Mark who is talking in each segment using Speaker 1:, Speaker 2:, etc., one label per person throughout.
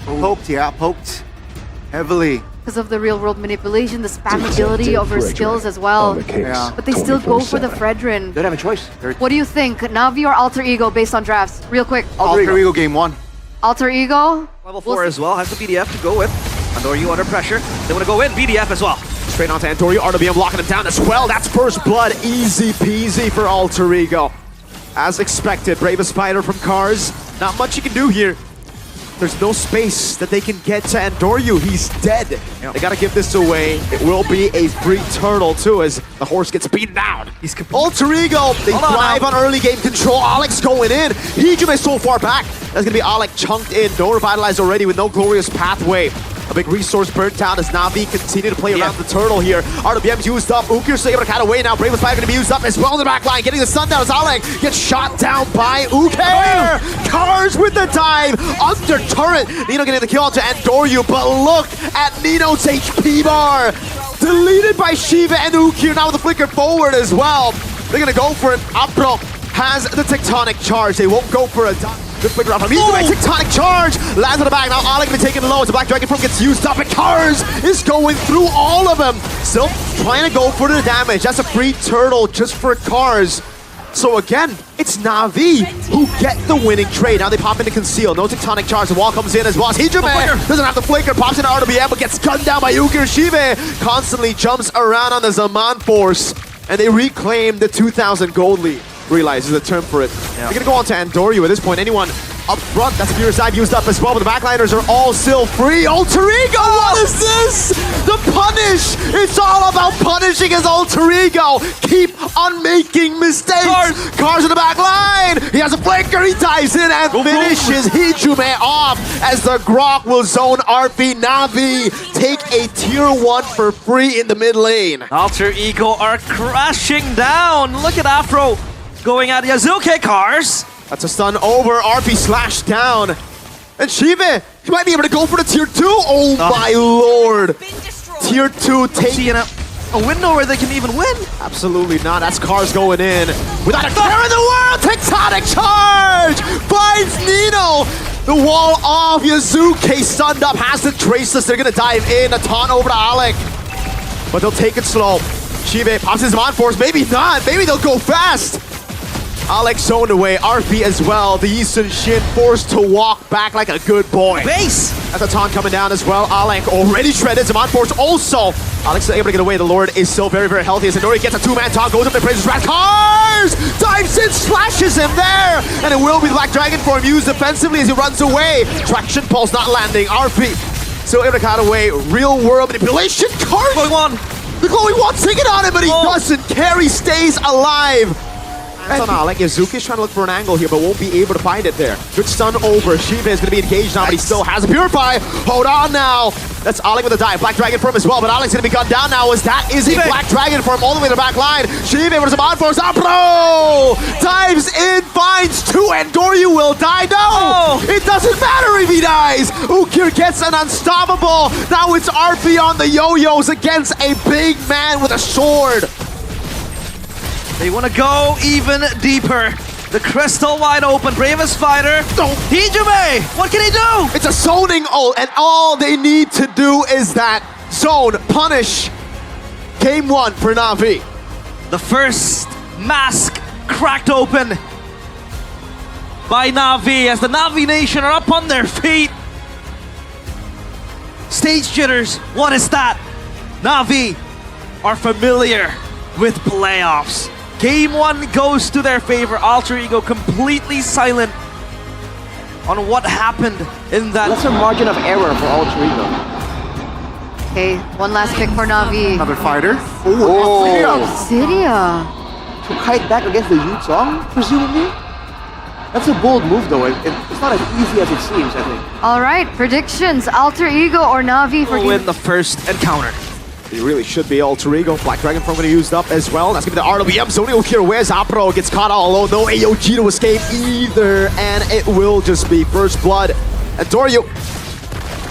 Speaker 1: Poked, yeah, poked heavily.
Speaker 2: Because of the real-world manipulation, the spammability of her skills as well.
Speaker 1: Yeah.
Speaker 2: But they still go for the Fredrin.
Speaker 3: Don't have a choice.
Speaker 2: What do you think? Navi or Alter Ego based on drafts? Real quick.
Speaker 1: Alter Ego game 1.
Speaker 2: Alter Ego?
Speaker 4: Level 4 as well, has the BDF to go with. Andoryu under pressure. They want to go in, BDF as well.
Speaker 3: Straight onto Andoryu, RWM locking him down as well. That's first blood, easy peasy for Alter Ego. As expected, Bravest Spider from Cars. Not much you can do here. There's no space that they can get to Andoryu. He's dead.
Speaker 4: Yep.
Speaker 3: They gotta give this away. It will be a free turtle too as the horse gets beaten down.
Speaker 4: He's
Speaker 3: Alter Ego, they thrive on early game control. Alex going in. Hijime is so far back. That's gonna be Alec chunked in. No revitalized already with no glorious pathway. A big resource burnt down as Navi continue to play around the turtle here. RWM's used up. Ukir still able to cut away now. Bravest Spider gonna be used up as well in the back line. Getting the stun down as Alec gets shot down by Ukir. Cars with the dive. Under turret. Nino getting the kill onto Andoryu, but look at Nino's HP bar. Deleted by Shiva and Ukir now with the flicker forward as well. They're gonna go for it. Apro has the tectonic charge. They won't go for a dive. Good flicker off from Hijime, tectonic charge! Lands on the back, now Alec been taken low as the Black Dragon Form gets used up, and Cars is going through all of them! Still trying to go for the damage, that's a free turtle just for Cars. So again, it's Navi who get the winning trade. Now they pop into conceal, no tectonic charge, the wall comes in as well. Hijime doesn't have the flicker, pops into RWM, but gets gunned down by Ukir. Shiva constantly jumps around on the Zaman Force, and they reclaim the 2,000 gold lead. Realizes the term for it. They're gonna go on to Andoryu at this point. Anyone up front, that's Furious Dive used up as well, but the backliners are all still free. Alter Ego, what is this? The punish! It's all about punishing his Alter Ego. Keep on making mistakes. Cars in the back line. He has a flanker, he dives in and finishes Hijime off as the Grok will zone RP. Navi take a tier 1 for free in the mid lane.
Speaker 4: Alter Ego are crashing down. Look at Afro going at Yazuke. Cars.
Speaker 3: That's a stun over. RP slashed down. And Shiva, he might be able to go for the tier 2. Oh my lord. Tier 2
Speaker 4: Seeing a window where they can even win.
Speaker 3: Absolutely not. That's Cars going in. Without a care in the world. Tectonic charge. Finds Nino. The wall off. Yazuke stunned up. Has the Traceless. They're going to dive in. A taunt over to Alec. But they'll take it slow. Shiva pops his Mon Force. Maybe not. Maybe they'll go fast. Alex zoned away, RP as well. The Eastern Shin forced to walk back like a good boy.
Speaker 4: Base!
Speaker 3: That's a taunt coming down as well. Alec already shredded. Zaman Force also. Alex is able to get away. The Lord is still very, very healthy as Andoryu gets a 2-man taunt, goes up and praises Rat. Cars! Dives in, slashes him there! And it will be the Black Dragon Form used defensively as he runs away. Traction Pulse not landing. RP still able to cut away. Real world manipulation. Cars!
Speaker 4: Going on.
Speaker 3: The glowing one taking on him, but he doesn't care. He stays alive. On Alec, Yazuki is trying to look for an angle here, but won't be able to find it there. Good stun over. Shiva is going to be engaged now, but he still has a Purify. Hold on now. That's Alec with a dive. Black Dragon Form as well, but Alec's going to be gunned down now as that is a Black Dragon Form all the way to the back line. Shiva with some on force. Apro! Dives in, finds 2, and Andoryu will die. No! It doesn't matter if he dies. Ukir gets an unstoppable. Now it's RP on the yo-yos against a big man with a sword.
Speaker 4: They want to go even deeper. The crystal wide open. Bravest Fighter. Hijime! What can he do?
Speaker 3: It's a zoning ult, and all they need to do is that zone punish. Game 1 for Navi.
Speaker 4: The first mask cracked open by Navi as the Navi Nation are up on their feet. Stage jitters. What is that? Navi are familiar with playoffs. Game 1 goes to their favor. Alter Ego completely silent on what happened in that.
Speaker 5: That's a margin of error for Alter Ego.
Speaker 2: Okay, one last pick for Navi.
Speaker 1: Another fighter.
Speaker 2: Obsidia.
Speaker 5: To kite back against the Yutong, presumably? That's a bold move though. It's not as easy as it seems, I think.
Speaker 2: All right, predictions. Alter Ego or Navi for
Speaker 4: win the first encounter.
Speaker 3: It really should be Alter Ego. Black Dragon Form going to use up as well. That's going to be the RWM. Zonio here. Where's Apro? Gets caught all alone. No AOG to escape either. And it will just be first blood. Andoryu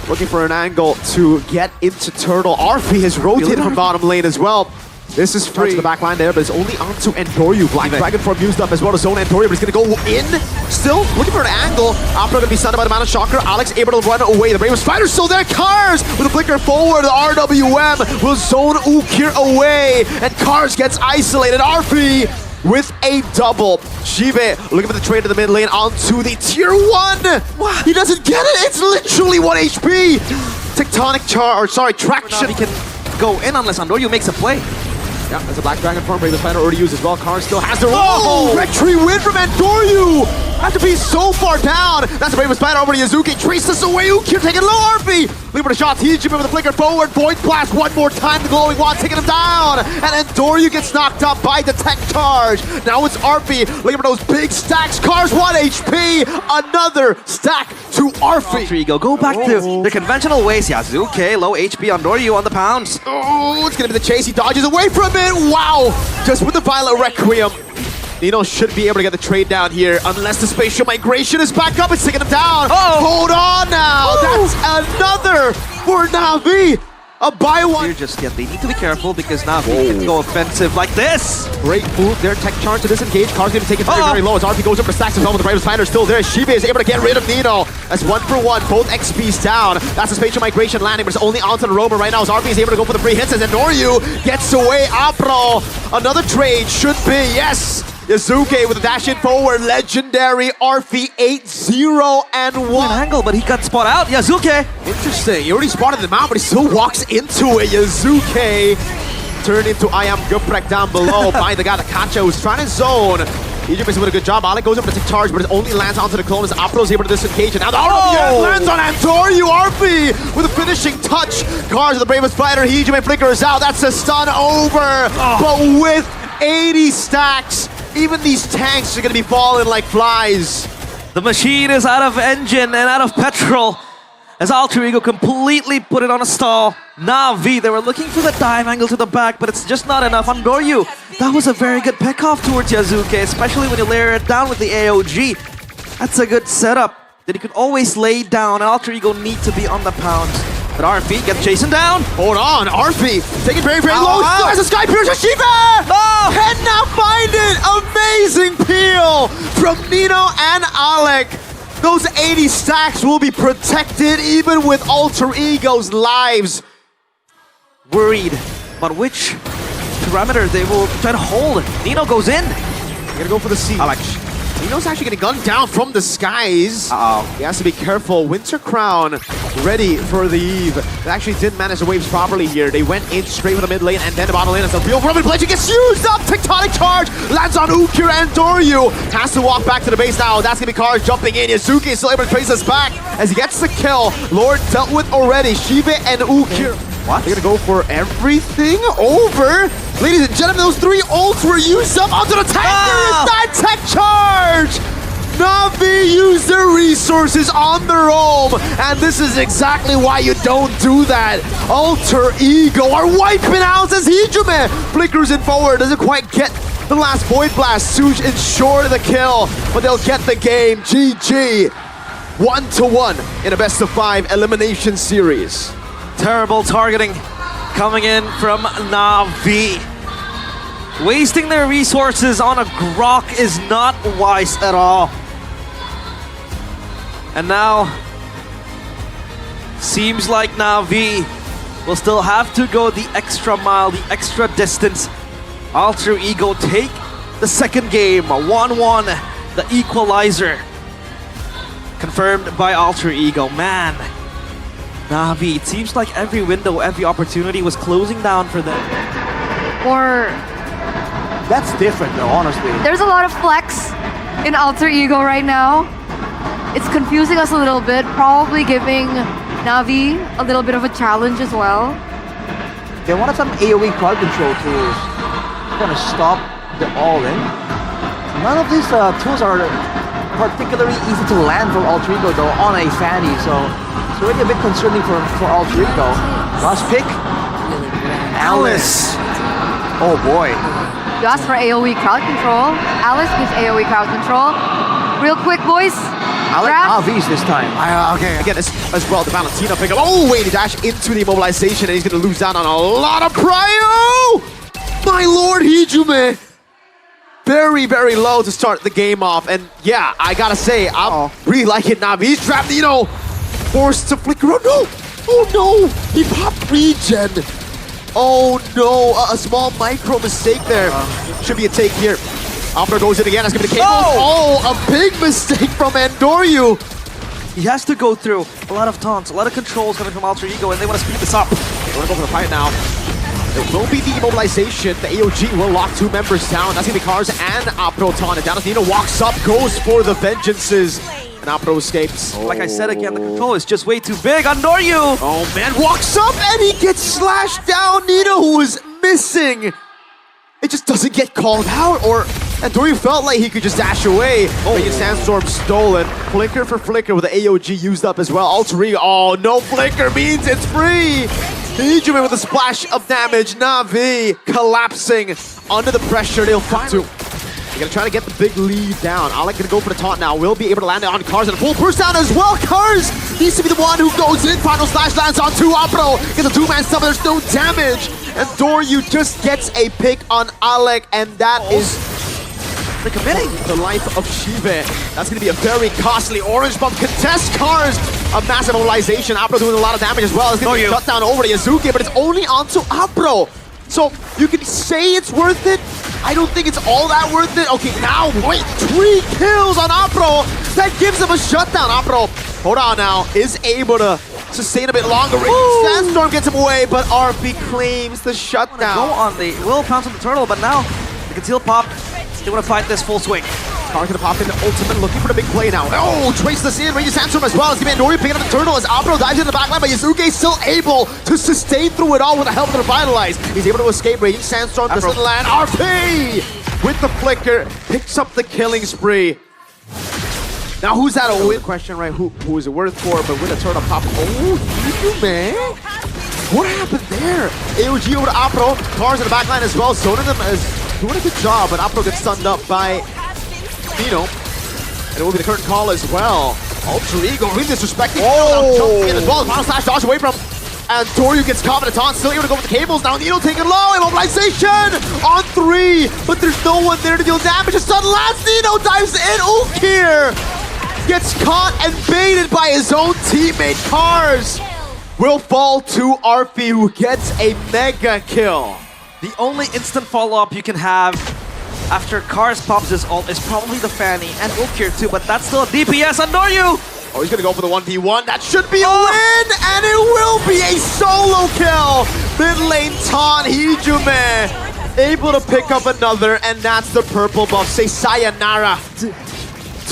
Speaker 3: looking for an angle to get into Turtle. RP has rotated from bottom lane as well. This is free. To the back line there, but it's only onto Endoryu. Black Dragon Form used up as well to zone Endoryu, but he's going to go in. Still looking for an angle. Opera going to be stunned by the Mana Shocker. Alex able to run away. The Brave Spider's still there. Cars with a flicker forward. The RWM will zone Ukir away, and Cars gets isolated. RP with a double. Shibe looking for the trade to the mid lane onto the tier 1. Wow. He doesn't get it. It's literally 1 HP. Tectonic traction.
Speaker 4: He can go in unless Endoryu makes a play.
Speaker 3: Yeah, there's a Black Dragon Form. Brave Spider already used as well. Karn still has the Red Tree win from Endoryu. Have to be so far down. That's the Brave Spider over to Yazuki. Traces away. Ukir taking low RP. Looking for the shot. Hijime with the flicker forward. Void Blast one more time. The glowing wand taking him down. And Endoryu gets knocked up by the tech charge. Now it's RP looking for those big stacks. Cars 1 HP. Another stack to RP.
Speaker 4: Alter Ego go back to the conventional ways. Yazuki, low HP. Endoryu on the pounds.
Speaker 3: Oh, it's going to be the chase. He dodges away from it. Wow. Just with the Violet Requiem. Nino should be able to get the trade down here unless the spatial migration is back up. It's taking him down. Hold on now. That's another for Navi. A buy one.
Speaker 4: They need to be careful because Navi can go offensive like this.
Speaker 3: Great move there. Tech charge to disengage. Car's going to take it very, very low as RP goes up for stacks as well with the Brave Spider still there. Shibe is able to get rid of Nino. That's 1 for 1. Both XPs down. That's a spatial migration landing, but it's only onto the rover right now as RP is able to go for the free hits as Endoryu gets away. Apro. Another trade should be, yes. Yazuki with a dash in forward. Legendary RP 8-0 and 1.
Speaker 4: An angle, but he got spot out. Yazuki.
Speaker 3: Interesting. He already spotted them out, but he still walks into it. Yazuki turned into I am Guprek down below by the guy, the Kacha, who's trying to zone. Egypt is doing a good job. Alec goes up to take charge, but it only lands onto the clone as Apro's able to disengage. And now the RP lands on Endoryu. RP with a finishing touch. Cars with the bravest fighter. Hijime flickers out. That's a stun over. But with 80 stacks, even these tanks are going to be falling like flies.
Speaker 4: The machine is out of engine and out of petrol as Alter Ego completely put it on a stall. Navi, they were looking for the dive angle to the back, but it's just not enough. Endoryu, that was a very good pick-off towards Yazuki, especially when you layer it down with the AOG. That's a good setup that he could always lay down. Alter Ego need to be on the pound. But RP gets chasing down.
Speaker 3: Hold on, RP taking very, very low. Still has a Sky Pierce. Shiba cannot find it. Amazing peel from Nino and Alec. Those 80 stacks will be protected even with Alter Ego's lives.
Speaker 4: Worried about which parameter they will try to hold. Nino goes in.
Speaker 3: They're gonna go for the C. Alex. Nino's actually getting gunned down from the skies. He has to be careful. Winter Crown ready for the Eve. They actually didn't manage the waves properly here. They went in straight for the mid lane and then the bottom lane as the real Robin Bledge gets used up. Tectonic charge lands on Ukir and Endoryu. Has to walk back to the base now. That's gonna be Cars jumping in. Yazuki is still able to trace us back as he gets the kill. Lord dealt with already. Shibe and Ukir.
Speaker 4: What?
Speaker 3: They're gonna go for everything over. Ladies and gentlemen, those 3 ults were used up onto the tank. There is that tech charge. Navi used their resources on their own, and this is exactly why you don't do that. Alter Ego are wiping out as Hijime flickers in forward. Doesn't quite get the last Void Blast to ensure the kill, but they'll get the game. GG. 1-1 in a best-of-5 elimination series.
Speaker 4: Terrible targeting coming in from Navi. Wasting their resources on a Grok is not wise at all. And now, seems like Navi will still have to go the extra mile, the extra distance. Alter Ego take the second game, 1-1, the equalizer. Confirmed by Alter Ego. Man, Navi, it seems like every window, every opportunity was closing down for them.
Speaker 2: Or
Speaker 5: That's different though, honestly.
Speaker 2: there's a lot of flex in Alter Ego right now. It's confusing us a little bit, probably giving Navi a little bit of a challenge as well.
Speaker 5: They wanted some AoE crowd control to kind of stop the all-in. None of these tools are particularly easy to land for Alter Ego though on a Fanny, so it's already a bit concerning for Alter Ego. Last pick, Alice. Oh boy.
Speaker 2: You asked for AoE crowd control. Alice gives AoE crowd control. Real quick, boys.
Speaker 5: I like
Speaker 2: Grab.
Speaker 5: Navi's this time.
Speaker 3: Okay, again, as well, the Valentino pick up. Oh, wait, he dashed into the immobilization, and he's going to lose down on a lot of prio! my lord, Hijume! Very, very low to start the game off. And yeah, I gotta say, I'm really liking Navi. He's trapped, Nino, forced to flicker. Oh no! Oh no! He popped regen. Oh no, a small micro mistake there. Should be a take here. Opera goes in again, that's gonna be the cable. Oh, a big mistake from Andoryu.
Speaker 4: He has to go through a lot of taunts, a lot of controls coming from Alter Ego, and they want to speed this up.
Speaker 3: They wanna go for the fight now. It will be the immobilization. The AOG will lock two members down. That's gonna be Cars and Apro taunted down as Nino walks up, goes for the vengeances. And Apro escapes.
Speaker 4: Like I said again, the control is just way too big. Andoryu!
Speaker 3: Oh man, walks up and he gets slashed down. Nino, who was missing. It just doesn't get called out, or Andoryu felt like he could just dash away. But Sandstorm stolen. Flicker for flicker with the AOG used up as well. Alter Ego, oh, no flicker means it's free. Hijume with a splash of damage. Navi collapsing under the pressure. They'll fight to. They're gonna try to get the big lead down. Alec gonna go for the taunt now. Will be able to land it on Cars and a full burst down as well. Cars needs to be the one who goes in. Final slash lands on 2. Apro gets a 2-man stun, but there's no damage. And Doryu just gets a pick on Alec, and that is committing the life of Shive. That's going to be a very costly orange bump. Contest Cars, a massive mobilization. Apro doing a lot of damage as well. It's going to be shut down over to Yazuki, but it's only onto Apro. So you can say it's worth it. I don't think it's all that worth it. Okay, now wait, 3 kills on Apro. That gives him a shutdown. Apro, hold on now, is able to sustain a bit longer. Sandstorm gets him away, but RP claims the shutdown.
Speaker 4: Go on the will pounce on the turtle, but now the conceal pop. They want to fight this full swing.
Speaker 3: Car gonna pop in the ultimate, looking for the big play now. Oh, trace this in, Raging Sandstorm as well. It's gonna be Andoryu picking up the turtle as Apro dives into the backline, but Yazuki still able to sustain through it all with the help of the Revitalize. He's able to escape. Raging Sandstorm doesn't land. RP with the flicker picks up the killing spree. Now who's that a win? Question, right? Who is it worth for? But with a turtle pop, you man. What happened there? AOG over to Apro. Cars in the backline as well. Zoning them as doing a good job, but Apro gets stunned up by Nino. And it will be the curtain call as well. Alter Ego really disrespecting. Jumping in as well. Final slash dodge away from. And Doryu gets caught in a taunt. Still able to go with the cables. Now Nino taking low. Immobilization on 3. But there's no one there to deal damage. A stun lands. Nino dives in. Ukir gets caught and baited by his own teammate. Cars will fall to Arfi, who gets a mega kill.
Speaker 4: The only instant follow-up you can have after Cars pops his ult is probably the Fanny and Ukir too, but that's still a DPS. Andoryu!
Speaker 3: Oh, he's gonna go for the 1v1. That should be a win, and it will be a solo kill. Mid lane taunt, Hijume able to pick up another, and that's the purple buff. Say sayonara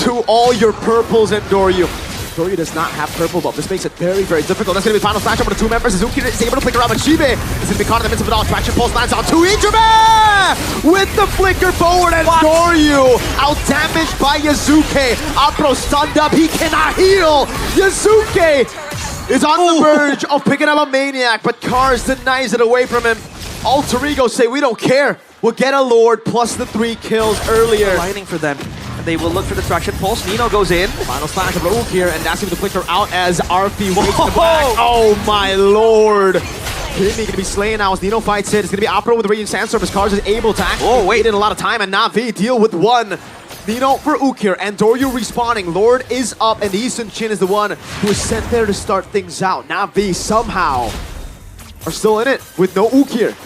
Speaker 3: to all your purples, Andoryu. Doryu does not have purple buff. This makes it very, very difficult. That's going to be final flash over to 2 members. Suzuki is able to flicker out, but Shibe is going to be caught in the midst of it all. Traction pulse lands on 2. Hijume with the flicker forward, and Doryu out-damaged by Yazuki. Apro stunned up. He cannot heal. Yazuki is on the verge of picking up a Maniac, but Cars denies it away from him. Alter Ego say, we don't care. We'll get a Lord plus the 3 kills earlier.
Speaker 4: Lining for them. They will look for the traction pulse. Nino goes in.
Speaker 3: Final slash of Raoul here, and that's going to flicker out as RP waits in the back. Oh my lord! Kimi going to be slaying now as Nino fights it. It's going to be Apro with the Raging Sandstorm as Cars is able to actually wait in a lot of time, and Navi deal with 1. Nino for Ukir, and Doryu respawning. Lord is up, and the Eastern Chin is the one who is sent there to start things out. Navi somehow are still in it with no Ukir.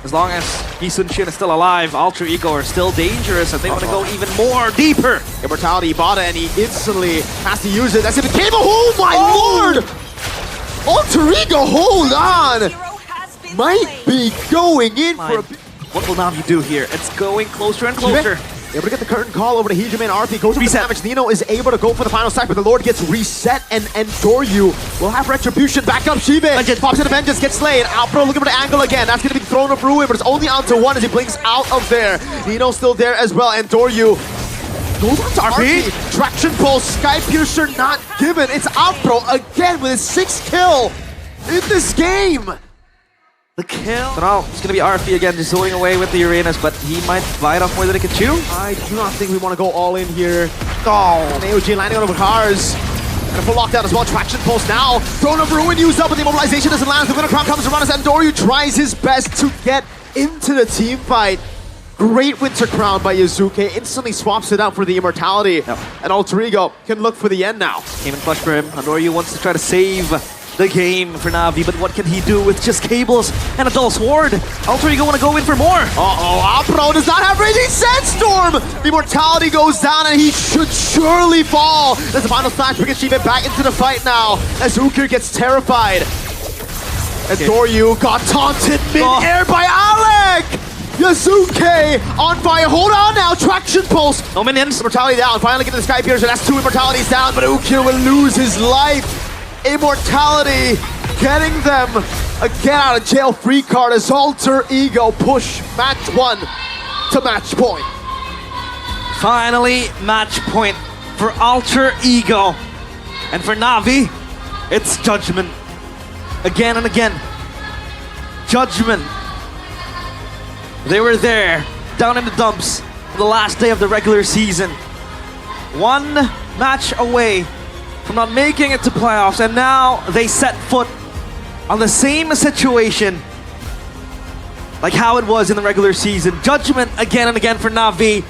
Speaker 4: As long as Hisun Shin is still alive, Alter Ego are still dangerous, and they want to go even more deeper.
Speaker 3: Immortality bought it, and he instantly has to use it. That's in the cable. Oh my lord! Alter Ego, hold on! Might be going in for a bit.
Speaker 4: What will Navi do here? It's going closer and closer.
Speaker 3: Able to get the curtain call over to Hijume, and RP goes for the damage. Nino is able to go for the final stack, but the Lord gets reset, and Doryu will have retribution. Back up, Shive pops into Vengeance, gets slain. Apro looking for the angle again. That's going to be thrown up Ruin, but it's only onto 1 as he blinks out of there. Nino's still there as well, and Doryu goes on to RP. Traction pull, Sky Piercer not given. It's Apro again with his 6th kill in this game.
Speaker 4: The kill. So now it's going to be RP again, just zoning away with the Uranus, but he might bite off more than he can chew.
Speaker 3: I do not think we want to go all in here. Oh, and AOG landing on over Cars. And a full lockdown as well. Traction pulse now. Throne of Ruin used up, but the immobilization doesn't land. The winner crown comes to run as Andoryu tries his best to get into the team fight. Great Winter Crown by Yuzuke. Instantly swaps it out for the Immortality. And Alter Ego can look for the end now.
Speaker 4: Came in clutch for him. Andoryu wants to try to save the game for Navi, but what can he do with just cables and a dull sword? Alter Ego want to go in for more.
Speaker 3: Apro does not have Raging Sandstorm! The Immortality goes down and he should surely fall. There's the final flash, brings Shiva back into the fight now as Ukir gets terrified. And Doryu got taunted mid-air by Alec! Yuzuke on fire, hold on now, traction pulse.
Speaker 4: No minions.
Speaker 3: Immortality down, finally getting the Sky Piercer, that's 2 Immortalities down, but Ukir will lose his life. Immortality getting them a get out of jail free card as Alter Ego push match 1 to match point.
Speaker 4: Finally, match point for Alter Ego. And for Navi, it's Judgment. Again and again. Judgment. They were there, down in the dumps, for the last day of the regular season. 1 match away from not making it to playoffs, and now they set foot on the same situation like how it was in the regular season. Judgment again and again for Navi,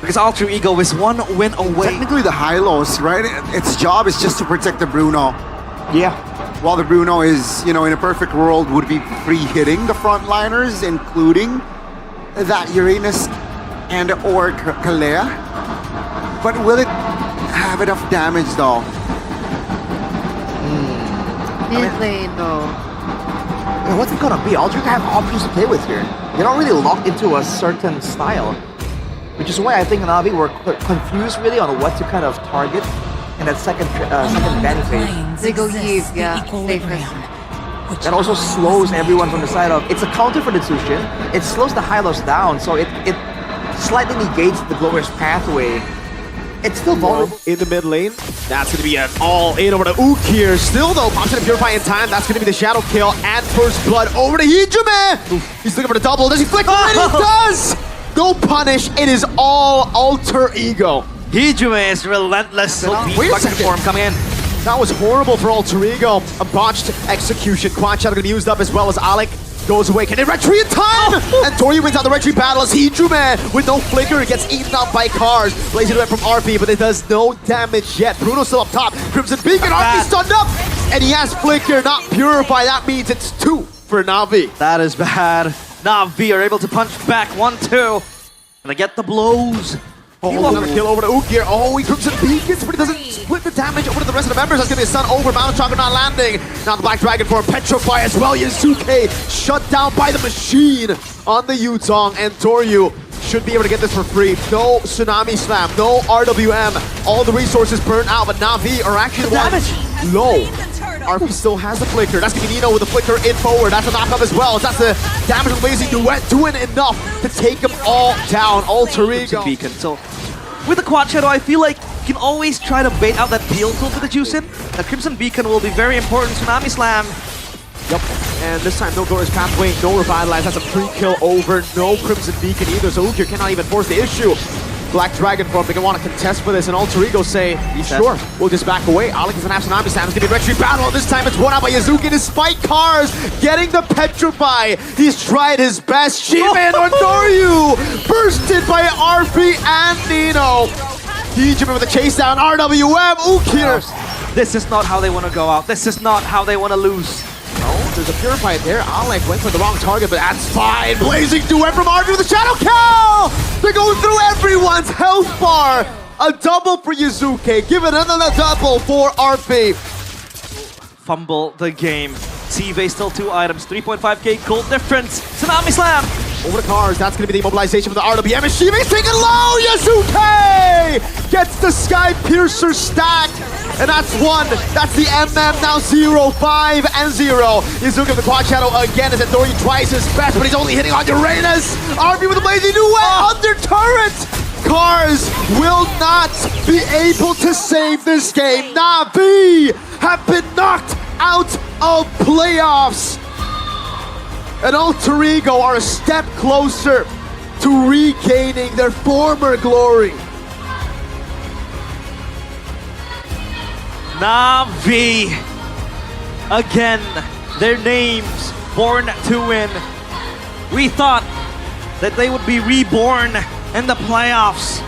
Speaker 4: because Alter Ego is 1 win away.
Speaker 1: Technically the Hylos, right? Its job is just to protect the Bruno.
Speaker 5: Yeah.
Speaker 1: While the Bruno is, you know, in a perfect world, would be free-hitting the frontliners, including that Uranus and or Kalea. But will it have enough damage though?
Speaker 2: Mid lane though.
Speaker 5: What's it gonna be? Alter Ego have options to play with here. They're not really locked into a certain style, which is why I think Navi were confused really on what to kind of target in that second banning phase.
Speaker 2: They go Eve, yeah.
Speaker 5: That also slows everyone from the side of, it's a counter for the Tsushin. It slows the Hylos down, so it slightly negates the Glorious pathway. It's still vulnerable.
Speaker 3: In the mid lane, that's going to be an all-in over to Ukir. Still though, pops in a Purify in time. That's going to be the Shadow Kill and First Blood over to Hijime. He's looking for the double. Does he flick? And he does! No punish. It is all Alter Ego.
Speaker 4: Hijime is relentless.
Speaker 3: Wait a second.
Speaker 4: Form coming in.
Speaker 3: That was horrible for Alter Ego. A botched execution. Quad Shadow going to be used up as well as Alec goes away. Can they retreat in time? And Tori wins out the retreat battle as Hijime with no flicker gets eaten up by cars. Blazing away from RP, but it does no damage yet. Bruno's still up top. Crimson Beacon, RP stunned up. And he has flicker, not Purify. That means it's 2 for Navi.
Speaker 4: That is bad. Navi are able to punch back 1-2. And they get the blows.
Speaker 3: Another kill over to Ukir. Oh, he Crimson Beacons, but he doesn't split the damage over to the rest of the members. That's going to be a stun over. Mountain Chakra not landing. Now the Black Dragon for a Petrify as well. Yuzuke shut down by the machine on the Yutong. And Toryu should be able to get this for free. No Tsunami Slam, no RWM. All the resources burned out, but Navi are actually low. RP still has the flicker. That's going to be Nino with the flicker in forward. That's a knockup as well. That's the damage of Lazy Duet doing enough to take them all down. Alter Ego.
Speaker 4: Beacon. So with the Quad Shadow, I feel like you can always try to bait out that peel tool for the Juicin. The Crimson Beacon will be very important. Tsunami Slam.
Speaker 3: Yep. And this time, no Glorious Pathway, no Revitalize. That's a free kill over. No Crimson Beacon either. So Ukir cannot even force the issue. Black Dragon form, they want to contest for this, and Alter Ego say, sure, we'll just back away. Alec is an Tsunami Slam. It's going to be a retreat battle. This time it's won out by Yuzuki despite cars getting the Petrify. He's tried his best. Shiva and Andoryu bursted by RP and Nino. Hijime with a chase down. RWM. Ukir.
Speaker 4: This is not how they want to go out. This is not how they want to lose.
Speaker 3: No, there's a Purify there. Alec went for the wrong target, but that's fine. Blazing Duet from RP with the Shadow Kill! They're going through everyone's health bar. A double for Yuzuke. Give it another double for RP.
Speaker 4: Fumble the game. CV still 2 items. 3.5k gold difference. Tsunami Slam.
Speaker 3: Over the cars. That's going to be the immobilization for the RWM. And Shiva's taking low. Yuzuke gets the Sky Piercer stacked. And that's 1. That's the MM now 0, 5, and 0. Yuzuki with the Quad Shadow again as Andoryu tries his best, but he's only hitting on Uranus. RP with the Blazing Duet under turret. Cars will not be able to save this game. Navi have been knocked out of playoffs. And Alter Ego are a step closer to regaining their former glory.
Speaker 4: Navi. Again, their names born to win. We thought that they would be reborn in the playoffs.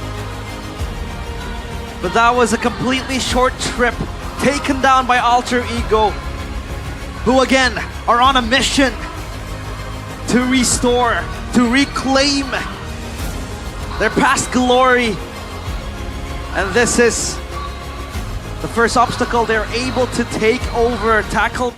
Speaker 4: But that was a completely short trip, taken down by Alter Ego, who again are on a mission to restore, to reclaim their past glory. And this is the first obstacle they're able to take over, tackle.